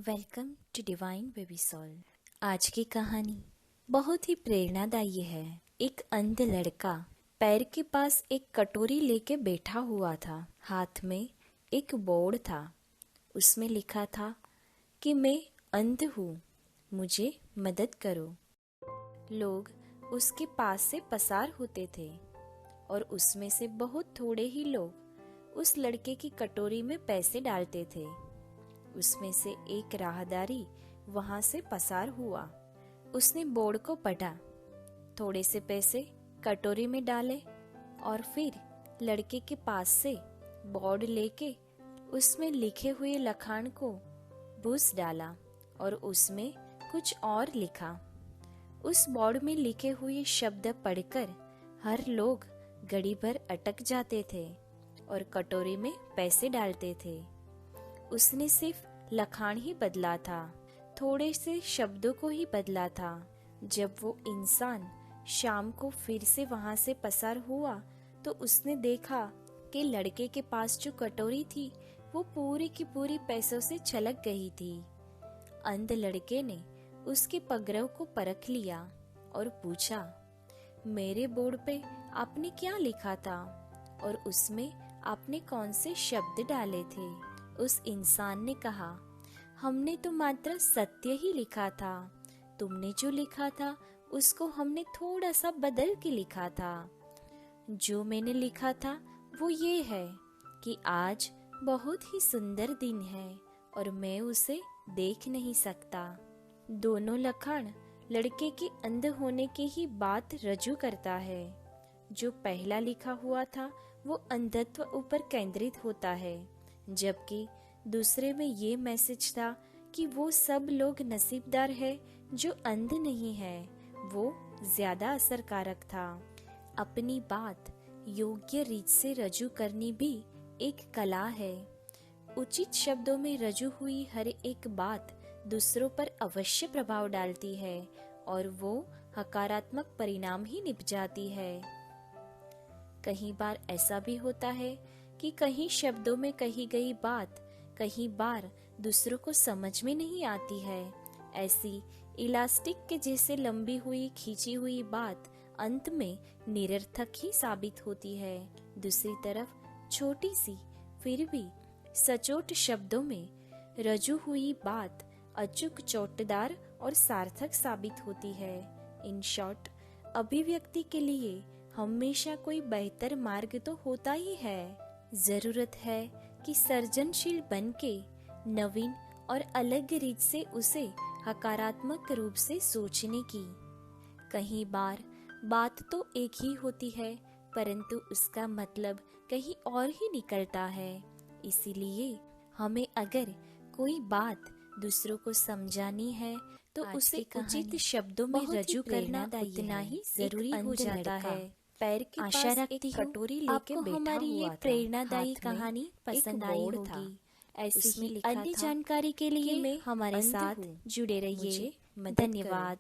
Welcome to divine baby soul. आज की कहानी बहुत ही प्रेरणादायी है। एक अंध लड़का पैर के पास एक कटोरी लेके बैठा हुआ था। हाथ में एक बोर्ड था। उसमें लिखा था कि मैं अंध हूँ, मुझे मदद करो। लोग उसके पास से पसार होते थे और उसमें से बहुत थोड़े ही लोग उस लड़के की कटोरी में पैसे डालते थे। उसमें से एक राहदारी वहां से पसार हुआ। उसने बोर्ड को पढ़ा, थोड़े से पैसे कटोरी में डाले और फिर लड़के के पास से बोर्ड लेके उसमें लिखे हुए लखान को भूस डाला और उसमें कुछ और लिखा। उस बोर्ड में लिखे हुए शब्द पढ़कर हर लोग घड़ी भर अटक जाते थे और कटोरी में पैसे डालते थे। उसने सिर्फ लखान ही बदला था, थोड़े से शब्दों को ही बदला था। जब वो इंसान शाम को फिर से वहां से पसार हुआ तो उसने देखा कि लड़के के पास जो कटोरी थी वो पूरी की पूरी पैसों से छलक गई थी। अंध लड़के ने उसके पगरव को परख लिया और पूछा, मेरे बोर्ड पे आपने क्या लिखा था और उसमें आपने कौन से शब्द डाले थे? उस इंसान ने कहा, हमने तो मात्र सत्य ही लिखा था। तुमने जो लिखा था उसको हमने थोड़ा सा बदल के लिखा था। जो मैंने लिखा था वो ये है कि आज बहुत ही सुंदर दिन है और मैं उसे देख नहीं सकता। दोनों लखान लड़के के अंध होने की ही बात रजू करता है। जो पहला लिखा हुआ था वो अंधत्व ऊपर केंद्रित होता है, जबकि दूसरे में ये मैसेज था कि वो सब लोग नसीबदार है जो अंध नहीं है। वो ज्यादा असरकारक था। अपनी बात योग्य रीत से रजू करनी भी एक कला है। उचित शब्दों में रजू हुई हर एक बात दूसरों पर अवश्य प्रभाव डालती है और वो हकारात्मक परिणाम ही निभ जाती है। कई बार ऐसा भी होता है कि कहीं शब्दों में कही गई बात कई बार दूसरों को समझ में नहीं आती है। ऐसी इलास्टिक के जैसे लंबी हुई खींची हुई बात अंत में निरर्थक ही साबित होती है। दूसरी तरफ छोटी सी फिर भी सचोट शब्दों में रजू हुई बात अचूक चोटदार और सार्थक साबित होती है। इन शॉर्ट, अभिव्यक्ति के लिए हमेशा कोई बेहतर मार्ग तो होता ही है। जरूरत है कि सर्जनशील बनके नवीन और अलग रीत से उसे हकारात्मक रूप से सोचने की। कई बार बात तो एक ही होती है परंतु उसका मतलब कहीं और ही निकलता है। इसीलिए हमें अगर कोई बात दूसरों को समझानी है तो उसे उचित शब्दों में रजू करना उतना ही जरूरी हो जाता है। पैर के आशा पास रखती एक हूँ कटोरी आपको लेके हमारी ये प्रेरणादायी कहानी पसंद आई होगी। ऐसी उसमें ही लिखा अन्य था जानकारी के कि लिए मैं हमारे अंध साथ हूँ, जुड़े रहिए। मुझे मदद करो। धन्यवाद।